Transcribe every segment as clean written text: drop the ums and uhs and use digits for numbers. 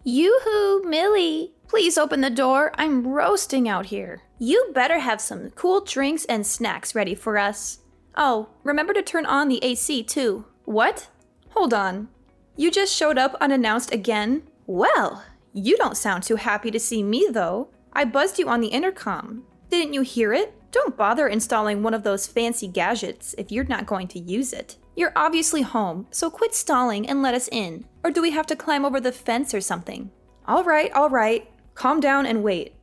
Yoo-hoo, Millie! Please open the door. I'm roasting out here. You better have some cool drinks and snacks ready for us. Oh, remember to turn on the AC too. What? Hold on. You just showed up unannounced again? Well, you don't sound too happy to see me though. I buzzed you on the intercom. Didn't you hear it? Don't bother installing one of those fancy gadgets if you're not going to use it. You're obviously home, so quit stalling and let us in. Or do we have to climb over the fence or something? All right. Calm down and wait.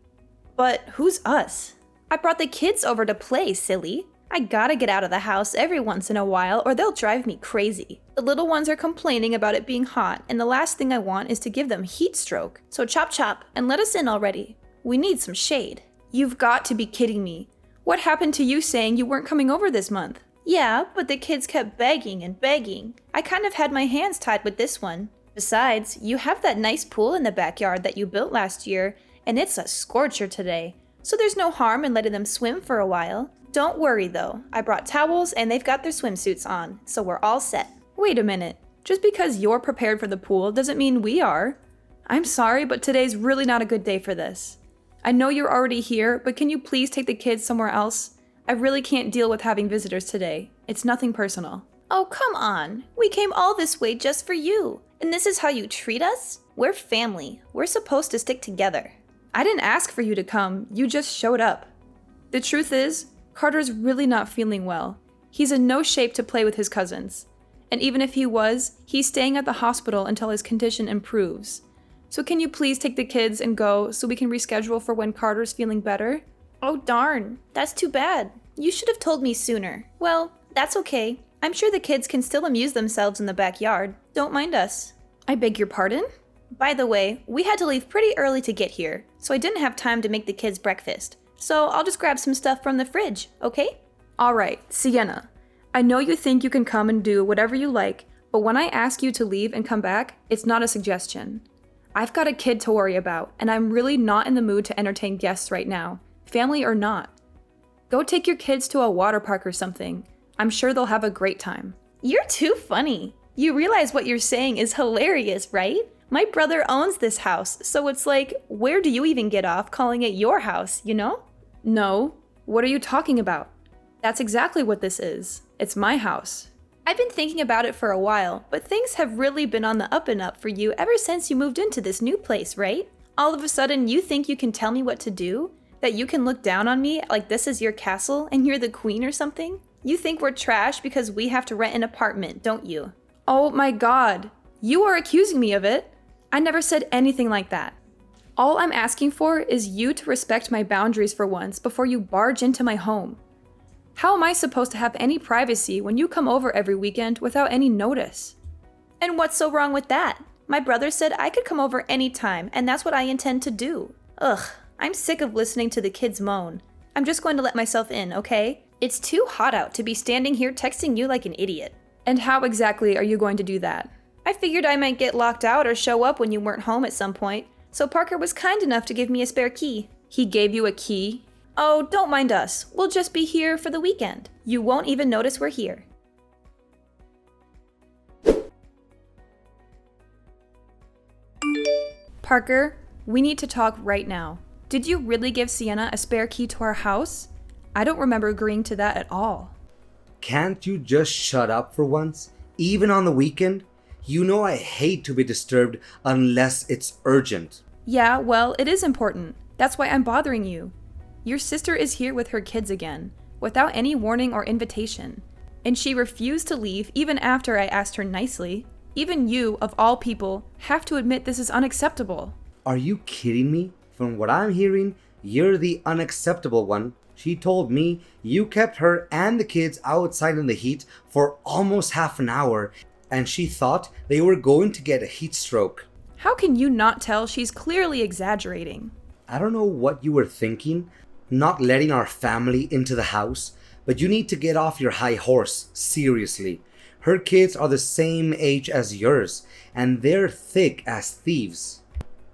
But who's us? I brought the kids over to play, silly. I gotta get out of the house every once in a while or they'll drive me crazy. The little ones are complaining about it being hot, and the last thing I want is to give them heat stroke. So chop chop and let us in already. We need some shade. You've got to be kidding me. What happened to you saying you weren't coming over this month? Yeah, but the kids kept begging and begging. I kind of had my hands tied with this one. Besides, you have that nice pool in the backyard that you built last year, and it's a scorcher today. So there's no harm in letting them swim for a while. Don't worry though, I brought towels and they've got their swimsuits on, so we're all set. Wait a minute, just because you're prepared for the pool doesn't mean we are. I'm sorry, but today's really not a good day for this. I know you're already here, but can you please take the kids somewhere else? I really can't deal with having visitors today. It's nothing personal. Oh, come on. We came all this way just for you. And this is how you treat us? We're family. We're supposed to stick together. I didn't ask for you to come. You just showed up. The truth is, Carter's really not feeling well. He's in no shape to play with his cousins. And even if he was, he's staying at the hospital until his condition improves. So can you please take the kids and go so we can reschedule for when Carter's feeling better? Oh darn, that's too bad. You should have told me sooner. Well, that's okay. I'm sure the kids can still amuse themselves in the backyard. Don't mind us. I beg your pardon? By the way, we had to leave pretty early to get here, so I didn't have time to make the kids breakfast. So I'll just grab some stuff from the fridge, okay? Alright, Sienna. I know you think you can come and do whatever you like, but when I ask you to leave and come back, it's not a suggestion. I've got a kid to worry about, and I'm really not in the mood to entertain guests right now, family or not. Go take your kids to a water park or something. I'm sure they'll have a great time. You're too funny. You realize what you're saying is hilarious, right? My brother owns this house, so it's like, where do you even get off calling it your house, you know? No. What are you talking about? That's exactly what this is. It's my house. I've been thinking about it for a while, but things have really been on the up and up for you ever since you moved into this new place, right? All of a sudden, you think you can tell me what to do? That you can look down on me like this is your castle and you're the queen or something? You think we're trash because we have to rent an apartment, don't you? Oh my god. You are accusing me of it. I never said anything like that. All I'm asking for is you to respect my boundaries for once before you barge into my home. How am I supposed to have any privacy when you come over every weekend without any notice? And what's so wrong with that? My brother said I could come over anytime, and that's what I intend to do. Ugh, I'm sick of listening to the kids moan. I'm just going to let myself in, okay? It's too hot out to be standing here texting you like an idiot. And how exactly are you going to do that? I figured I might get locked out or show up when you weren't home at some point, so Parker was kind enough to give me a spare key. He gave you a key? Oh, don't mind us. We'll just be here for the weekend. You won't even notice we're here. Parker, we need to talk right now. Did you really give Sienna a spare key to our house? I don't remember agreeing to that at all. Can't you just shut up for once? Even on the weekend? You know I hate to be disturbed unless it's urgent. Yeah, well, it is important. That's why I'm bothering you. Your sister is here with her kids again, without any warning or invitation. And she refused to leave even after I asked her nicely. Even you, of all people, have to admit this is unacceptable. Are you kidding me? From what I'm hearing, you're the unacceptable one. She told me you kept her and the kids outside in the heat for almost half an hour, and she thought they were going to get a heat stroke. How can you not tell she's clearly exaggerating? I don't know what you were thinking, not letting our family into the house, but you need to get off your high horse, seriously. Her kids are the same age as yours, and they're thick as thieves.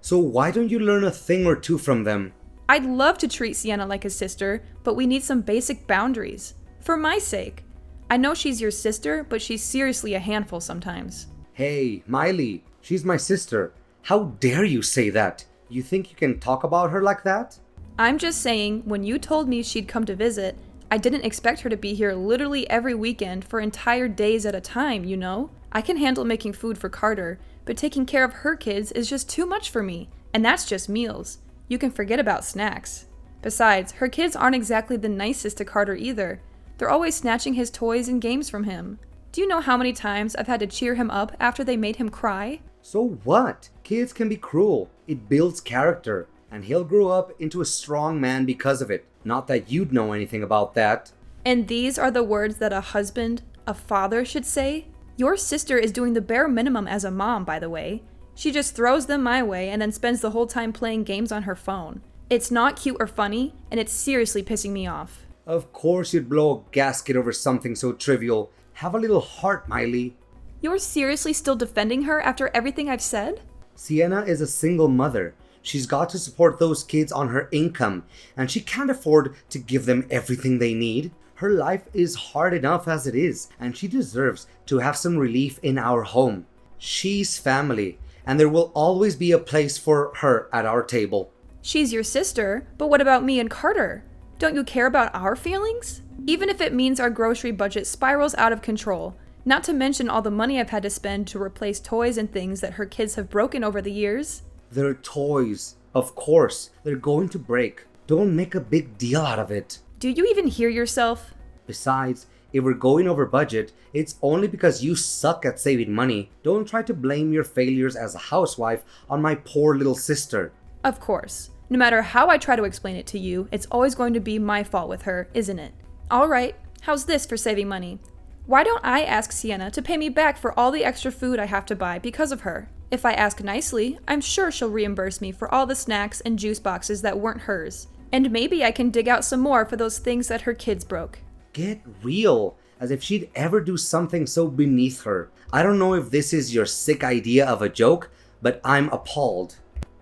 So why don't you learn a thing or two from them? I'd love to treat Sienna like a sister, but we need some basic boundaries. For my sake. I know she's your sister, but she's seriously a handful sometimes. Hey, Miley, she's my sister. How dare you say that? You think you can talk about her like that? I'm just saying, when you told me she'd come to visit, I didn't expect her to be here literally every weekend for entire days at a time, you know? I can handle making food for Carter, but taking care of her kids is just too much for me. And that's just meals. You can forget about snacks. Besides, her kids aren't exactly the nicest to Carter either. They're always snatching his toys and games from him. Do you know how many times I've had to cheer him up after they made him cry? So what? Kids can be cruel. It builds character. And he'll grow up into a strong man because of it. Not that you'd know anything about that. And these are the words that a husband, a father should say? Your sister is doing the bare minimum as a mom, by the way. She just throws them my way and then spends the whole time playing games on her phone. It's not cute or funny, and it's seriously pissing me off. Of course you'd blow a gasket over something so trivial. Have a little heart, Miley. You're seriously still defending her after everything I've said? Sienna is a single mother. She's got to support those kids on her income, and she can't afford to give them everything they need. Her life is hard enough as it is, and she deserves to have some relief in our home. She's family, and there will always be a place for her at our table. She's your sister, but what about me and Carter? Don't you care about our feelings? Even if it means our grocery budget spirals out of control, not to mention all the money I've had to spend to replace toys and things that her kids have broken over the years. They're toys. Of course, they're going to break. Don't make a big deal out of it. Do you even hear yourself? Besides, if we're going over budget, it's only because you suck at saving money. Don't try to blame your failures as a housewife on my poor little sister. Of course. No matter how I try to explain it to you, it's always going to be my fault with her, isn't it? All right, how's this for saving money? Why don't I ask Sienna to pay me back for all the extra food I have to buy because of her? If I ask nicely, I'm sure she'll reimburse me for all the snacks and juice boxes that weren't hers. And maybe I can dig out some more for those things that her kids broke. Get real, as if she'd ever do something so beneath her. I don't know if this is your sick idea of a joke, but I'm appalled.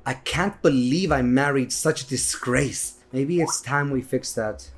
I can't believe I married such a disgrace. Maybe it's time we fix that.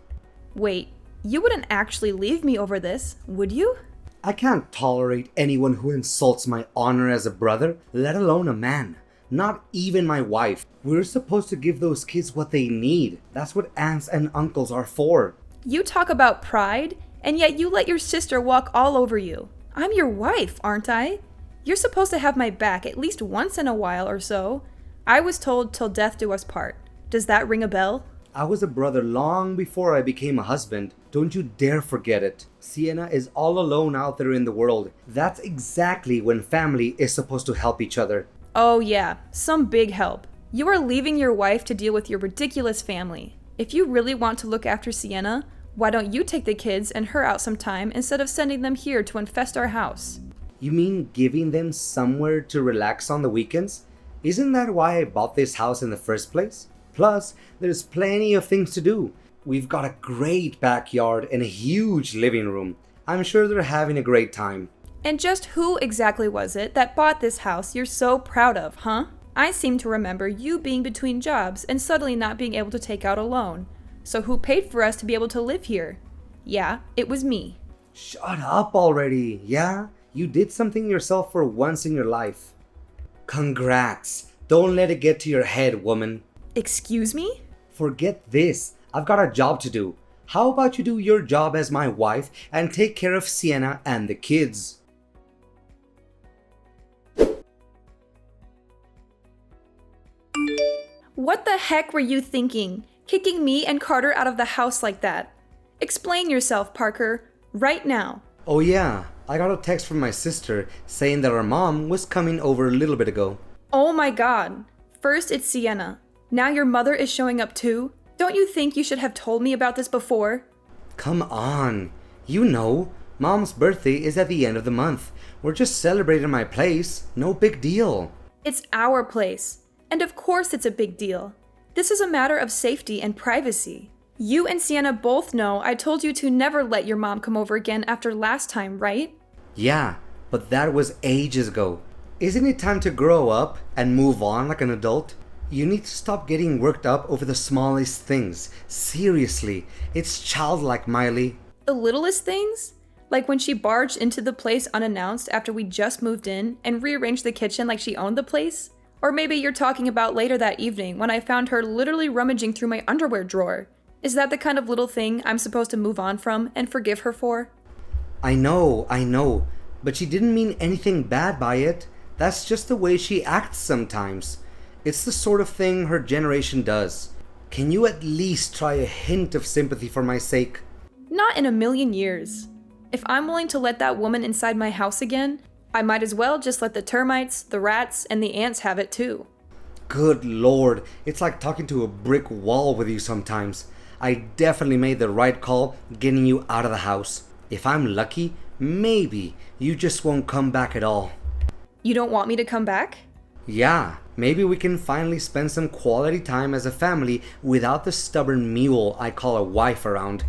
Wait, you wouldn't actually leave me over this, would you? I can't tolerate anyone who insults my honor as a brother, let alone a man. Not even my wife. We're supposed to give those kids what they need. That's what aunts and uncles are for. You talk about pride, and yet you let your sister walk all over you. I'm your wife, aren't I? You're supposed to have my back at least once in a while or so. I was told till death do us part. Does that ring a bell? I was a brother long before I became a husband. Don't you dare forget it. Sienna is all alone out there in the world. That's exactly when family is supposed to help each other. Oh yeah, some big help. You are leaving your wife to deal with your ridiculous family. If you really want to look after Sienna, why don't you take the kids and her out sometime instead of sending them here to infest our house? You mean giving them somewhere to relax on the weekends? Isn't that why I bought this house in the first place? Plus, there's plenty of things to do. We've got a great backyard and a huge living room. I'm sure they're having a great time. And just who exactly was it that bought this house you're so proud of, huh? I seem to remember you being between jobs and suddenly not being able to take out a loan. So who paid for us to be able to live here? Yeah, it was me. Shut up already, yeah? You did something yourself for once in your life. Congrats. Don't let it get to your head, woman. Excuse me? Forget this. I've got a job to do. How about you do your job as my wife and take care of Sienna and the kids? What the heck were you thinking? Kicking me and Carter out of the house like that? Explain yourself, Parker, right now. Oh yeah, I got a text from my sister saying that our mom was coming over a little bit ago. Oh my god. First it's Sienna. Now your mother is showing up too? Don't you think you should have told me about this before? Come on. You know, Mom's birthday is at the end of the month. We're just celebrating my place. No big deal. It's our place. And of course it's a big deal. This is a matter of safety and privacy. You and Sienna both know I told you to never let your mom come over again after last time, right? Yeah, but that was ages ago. Isn't it time to grow up and move on like an adult? You need to stop getting worked up over the smallest things. Seriously, it's childlike, Miley. The littlest things? Like when she barged into the place unannounced after we just moved in and rearranged the kitchen like she owned the place? Or maybe you're talking about later that evening when I found her literally rummaging through my underwear drawer. Is that the kind of little thing I'm supposed to move on from and forgive her for? I know, but she didn't mean anything bad by it. That's just the way she acts sometimes. It's the sort of thing her generation does. Can you at least try a hint of sympathy for my sake? Not in a million years. If I'm willing to let that woman inside my house again, I might as well just let the termites, the rats, and the ants have it too. Good lord, it's like talking to a brick wall with you sometimes. I definitely made the right call getting you out of the house. If I'm lucky, maybe you just won't come back at all. You don't want me to come back? Yeah, maybe we can finally spend some quality time as a family without the stubborn mule I call a wife around.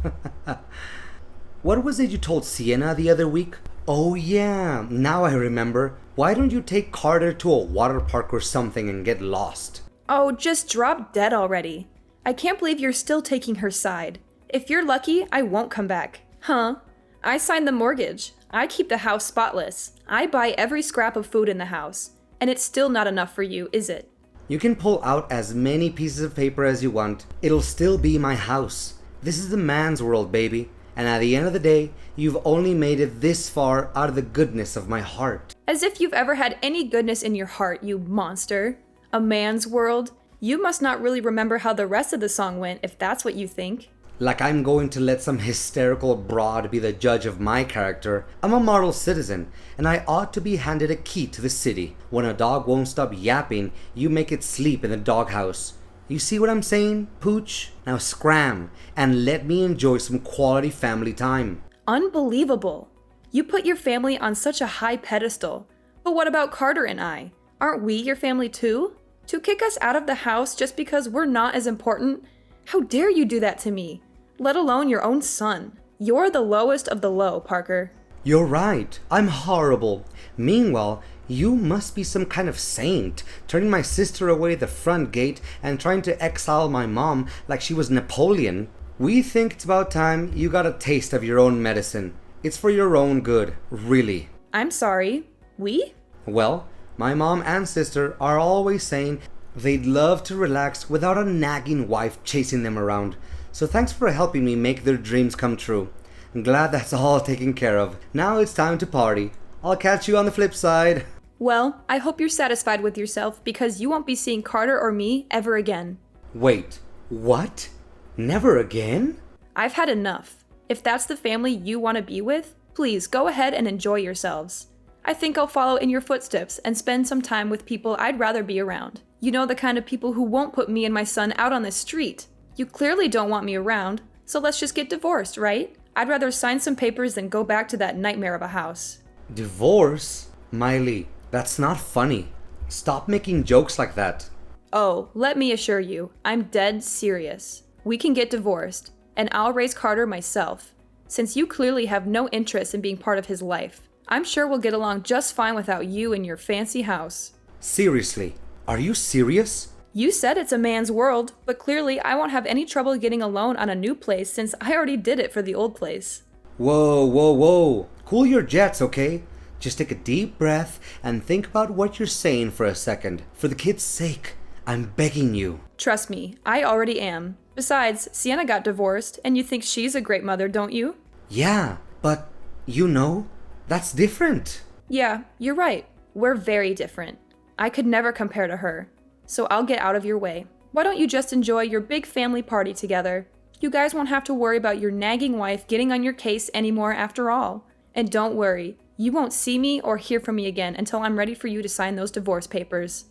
What was it you told Sienna the other week? Oh yeah, now I remember. Why don't you take Carter to a water park or something and get lost? Oh, just drop dead already. I can't believe you're still taking her side. If you're lucky, I won't come back. Huh? I signed the mortgage. I keep the house spotless. I buy every scrap of food in the house. And it's still not enough for you, is it? You can pull out as many pieces of paper as you want. It'll still be my house. This is the man's world, baby. And at the end of the day, you've only made it this far out of the goodness of my heart. As if you've ever had any goodness in your heart, you monster. A man's world? You must not really remember how the rest of the song went, if that's what you think. Like I'm going to let some hysterical broad be the judge of my character. I'm a model citizen, and I ought to be handed a key to the city. When a dog won't stop yapping, you make it sleep in the doghouse. You see what I'm saying, Pooch? Now scram, and let me enjoy some quality family time. Unbelievable. You put your family on such a high pedestal. But what about Carter and I? Aren't we your family too? To kick us out of the house just because we're not as important? How dare you do that to me? Let alone your own son. You're the lowest of the low, Parker. You're right. I'm horrible. Meanwhile, you must be some kind of saint, turning my sister away the front gate and trying to exile my mom like she was Napoleon. We think it's about time you got a taste of your own medicine. It's for your own good, really. I'm sorry. We? Well, my mom and sister are always saying they'd love to relax without a nagging wife chasing them around. So thanks for helping me make their dreams come true. I'm glad that's all taken care of. Now it's time to party. I'll catch you on the flip side. Well, I hope you're satisfied with yourself because you won't be seeing Carter or me ever again. Wait, what? Never again? I've had enough. If that's the family you want to be with, please go ahead and enjoy yourselves. I think I'll follow in your footsteps and spend some time with people I'd rather be around. You know, the kind of people who won't put me and my son out on the street. You clearly don't want me around, so let's just get divorced, right? I'd rather sign some papers than go back to that nightmare of a house. Divorce? Miley, that's not funny. Stop making jokes like that. Oh, let me assure you, I'm dead serious. We can get divorced, and I'll raise Carter myself, since you clearly have no interest in being part of his life. I'm sure we'll get along just fine without you in your fancy house. Seriously, are you serious? You said it's a man's world, but clearly I won't have any trouble getting a loan on a new place since I already did it for the old place. Whoa. Cool your jets, okay? Just take a deep breath and think about what you're saying for a second. For the kid's sake, I'm begging you. Trust me, I already am. Besides, Sienna got divorced, and you think she's a great mother, don't you? Yeah, but, that's different. Yeah, you're right. We're very different. I could never compare to her. So I'll get out of your way. Why don't you just enjoy your big family party together? You guys won't have to worry about your nagging wife getting on your case anymore after all. And don't worry, you won't see me or hear from me again until I'm ready for you to sign those divorce papers.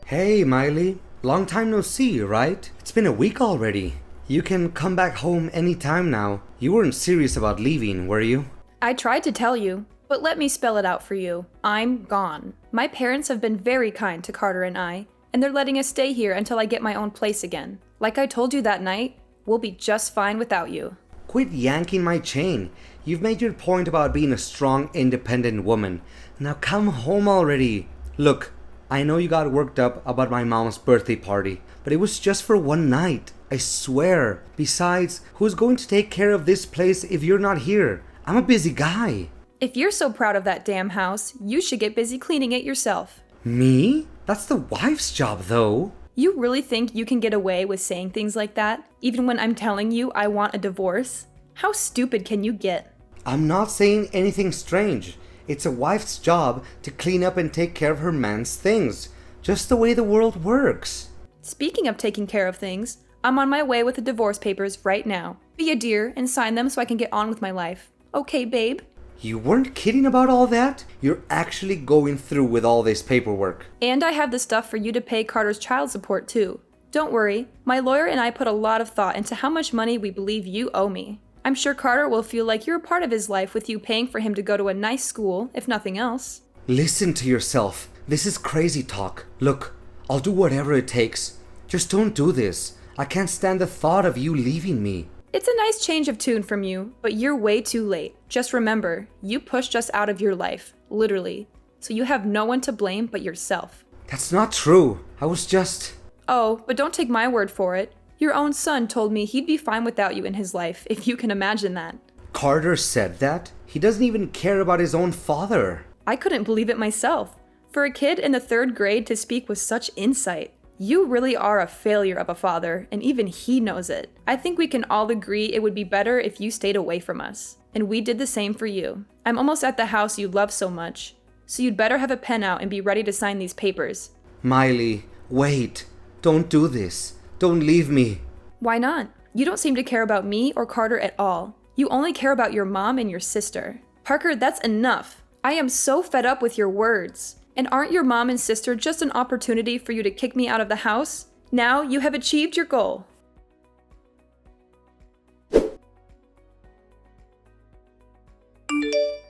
Hey, Miley. Long time no see, right? It's been a week already. You can come back home anytime now. You weren't serious about leaving, were you? I tried to tell you, but let me spell it out for you. I'm gone. My parents have been very kind to Carter and I, and they're letting us stay here until I get my own place again. Like I told you that night, we'll be just fine without you. Quit yanking my chain. You've made your point about being a strong, independent woman. Now come home already. Look, I know you got worked up about my mom's birthday party, but it was just for one night. I swear. Besides, who's going to take care of this place if you're not here? I'm a busy guy. If you're so proud of that damn house, you should get busy cleaning it yourself. Me? That's the wife's job, though. You really think you can get away with saying things like that, even when I'm telling you I want a divorce? How stupid can you get? I'm not saying anything strange. It's a wife's job to clean up and take care of her man's things. Just the way the world works. Speaking of taking care of things, I'm on my way with the divorce papers right now. Be a dear and sign them so I can get on with my life. Okay, babe? You weren't kidding about all that? You're actually going through with all this paperwork. And I have the stuff for you to pay Carter's child support too. Don't worry, my lawyer and I put a lot of thought into how much money we believe you owe me. I'm sure Carter will feel like you're a part of his life with you paying for him to go to a nice school, if nothing else. Listen to yourself. This is crazy talk. Look, I'll do whatever it takes. Just don't do this. I can't stand the thought of you leaving me. It's a nice change of tune from you, but you're way too late. Just remember, you pushed us out of your life, literally. So you have no one to blame but yourself. That's not true. I was just... Oh, but don't take my word for it. Your own son told me he'd be fine without you in his life, if you can imagine that. Carter said that? He doesn't even care about his own father. I couldn't believe it myself. For a kid in the 3rd grade to speak with such insight. You really are a failure of a father, and even he knows it. I think we can all agree it would be better if you stayed away from us. And we did the same for you. I'm almost at the house you love so much. So you'd better have a pen out and be ready to sign these papers. Miley, wait. Don't do this. Don't leave me. Why not? You don't seem to care about me or Carter at all. You only care about your mom and your sister. Parker, that's enough. I am so fed up with your words. And aren't your mom and sister just an opportunity for you to kick me out of the house? Now you have achieved your goal.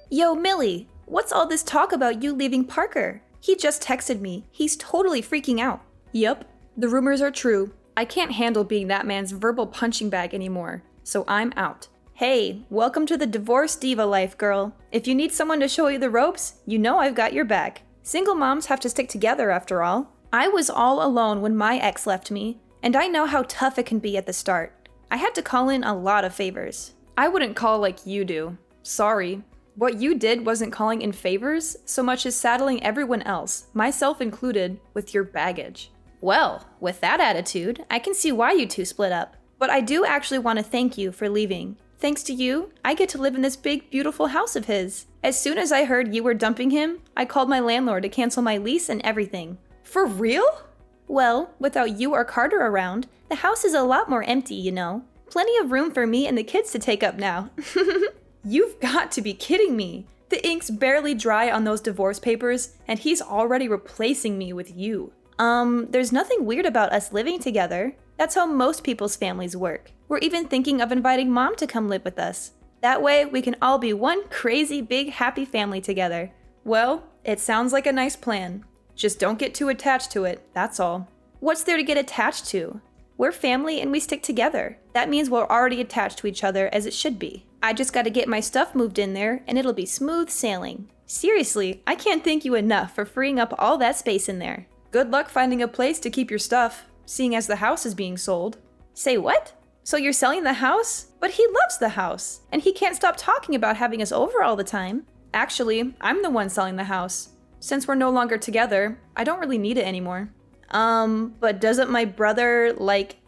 Yo, Millie, what's all this talk about you leaving Parker? He just texted me. He's totally freaking out. Yup, the rumors are true. I can't handle being that man's verbal punching bag anymore, so I'm out. Hey, welcome to the divorce diva life, girl. If you need someone to show you the ropes, you know I've got your back. Single moms have to stick together after all. I was all alone when my ex left me, and I know how tough it can be at the start. I had to call in a lot of favors. I wouldn't call like you do. Sorry. What you did wasn't calling in favors so much as saddling everyone else, myself included, with your baggage. Well, with that attitude, I can see why you two split up. But I do actually want to thank you for leaving. Thanks to you, I get to live in this big, beautiful house of his. As soon as I heard you were dumping him, I called my landlord to cancel my lease and everything. For real? Well, without you or Carter around, the house is a lot more empty, you know. Plenty of room for me and the kids to take up now. You've got to be kidding me. The ink's barely dry on those divorce papers, and he's already replacing me with you. There's nothing weird about us living together. That's how most people's families work. We're even thinking of inviting Mom to come live with us. That way, we can all be one crazy, big, happy family together. Well, it sounds like a nice plan. Just don't get too attached to it, that's all. What's there to get attached to? We're family and we stick together. That means we're already attached to each other as it should be. I just gotta get my stuff moved in there and it'll be smooth sailing. Seriously, I can't thank you enough for freeing up all that space in there. Good luck finding a place to keep your stuff, seeing as the house is being sold. Say what? So you're selling the house? But he loves the house, and he can't stop talking about having us over all the time. Actually, I'm the one selling the house. Since we're no longer together, I don't really need it anymore. But doesn't my brother,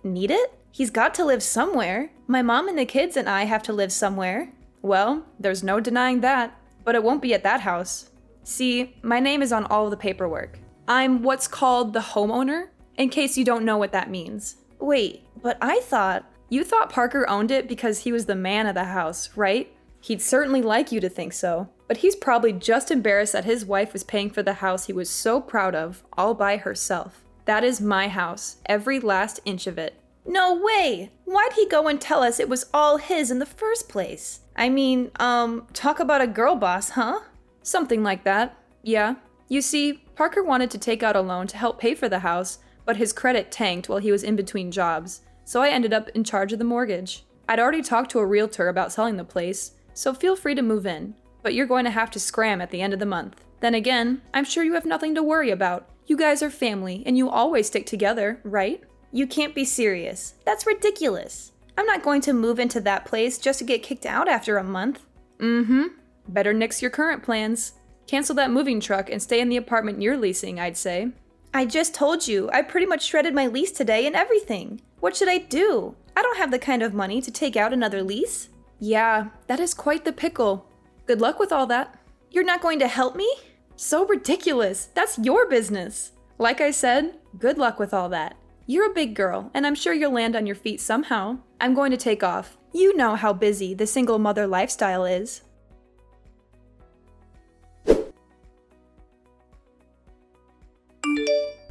need it? He's got to live somewhere. My mom and the kids and I have to live somewhere. Well, there's no denying that, but it won't be at that house. See, my name is on all of the paperwork. I'm what's called the homeowner, in case you don't know what that means. Wait, but you thought Parker owned it because he was the man of the house, right? He'd certainly like you to think so, but he's probably just embarrassed that his wife was paying for the house he was so proud of, all by herself. That is my house, every last inch of it. No way! Why'd he go and tell us it was all his in the first place? I mean, talk about a girl boss, huh? Something like that, yeah. You see, Parker wanted to take out a loan to help pay for the house, but his credit tanked while he was in between jobs, so I ended up in charge of the mortgage. I'd already talked to a realtor about selling the place, so feel free to move in, but you're going to have to scram at the end of the month. Then again, I'm sure you have nothing to worry about. You guys are family, and you always stick together, right? You can't be serious. That's ridiculous. I'm not going to move into that place just to get kicked out after a month. Better nix your current plans. Cancel that moving truck and stay in the apartment you're leasing, I'd say. I just told you, I pretty much shredded my lease today and everything. What should I do? I don't have the kind of money to take out another lease. Yeah, that is quite the pickle. Good luck with all that. You're not going to help me? So ridiculous. That's your business. Like I said, good luck with all that. You're a big girl, and I'm sure you'll land on your feet somehow. I'm going to take off. You know how busy the single mother lifestyle is.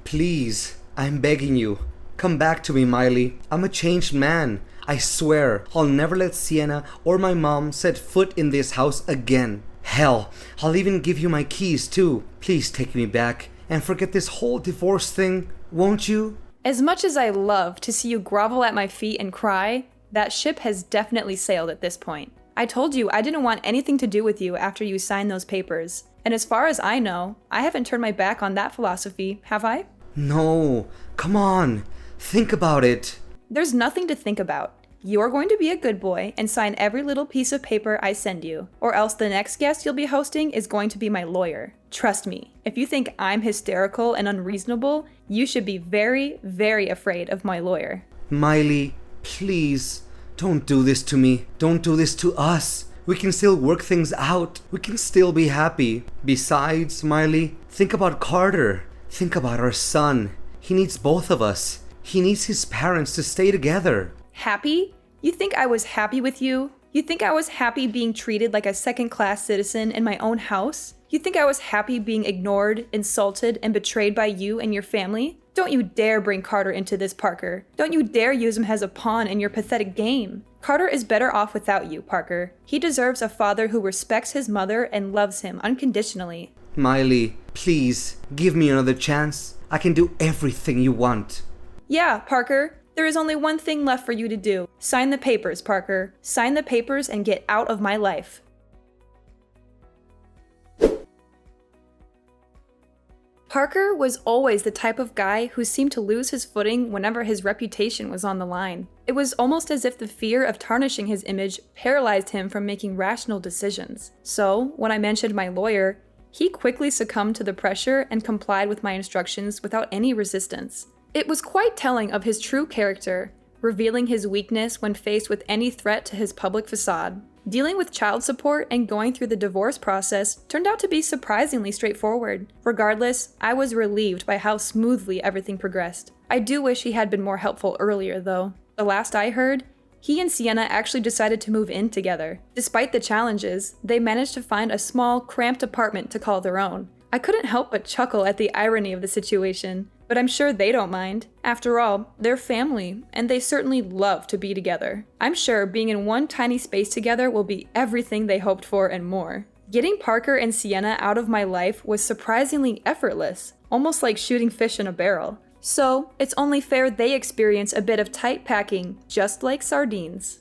Please, I'm begging you. Come back to me, Miley. I'm a changed man. I swear, I'll never let Sienna or my mom set foot in this house again. Hell, I'll even give you my keys too. Please take me back and forget this whole divorce thing, won't you? As much as I love to see you grovel at my feet and cry, that ship has definitely sailed at this point. I told you I didn't want anything to do with you after you signed those papers. And as far as I know, I haven't turned my back on that philosophy, have I? No, come on. Think about it. There's nothing to think about. You're going to be a good boy and sign every little piece of paper I send you, or else the next guest you'll be hosting is going to be my lawyer. Trust me, if you think I'm hysterical and unreasonable, you should be very, very afraid of my lawyer. Miley, please, don't do this to me. Don't do this to us. We can still work things out. We can still be happy. Besides, Miley, think about Carter. Think about our son. He needs both of us. He needs his parents to stay together. Happy? You think I was happy with you? You think I was happy being treated like a second-class citizen in my own house? You think I was happy being ignored, insulted, and betrayed by you and your family? Don't you dare bring Carter into this, Parker. Don't you dare use him as a pawn in your pathetic game. Carter is better off without you, Parker. He deserves a father who respects his mother and loves him unconditionally. Miley, please, give me another chance. I can do everything you want. Yeah, Parker. There is only one thing left for you to do. Sign the papers, Parker. Sign the papers and get out of my life. Parker was always the type of guy who seemed to lose his footing whenever his reputation was on the line. It was almost as if the fear of tarnishing his image paralyzed him from making rational decisions. So, when I mentioned my lawyer, he quickly succumbed to the pressure and complied with my instructions without any resistance. It was quite telling of his true character, revealing his weakness when faced with any threat to his public facade. Dealing with child support and going through the divorce process turned out to be surprisingly straightforward. Regardless, I was relieved by how smoothly everything progressed. I do wish he had been more helpful earlier, though. The last I heard, he and Sienna actually decided to move in together. Despite the challenges, they managed to find a small, cramped apartment to call their own. I couldn't help but chuckle at the irony of the situation, but I'm sure they don't mind. After all, they're family, and they certainly love to be together. I'm sure being in one tiny space together will be everything they hoped for and more. Getting Parker and Sienna out of my life was surprisingly effortless, almost like shooting fish in a barrel. So, it's only fair they experience a bit of tight packing, just like sardines.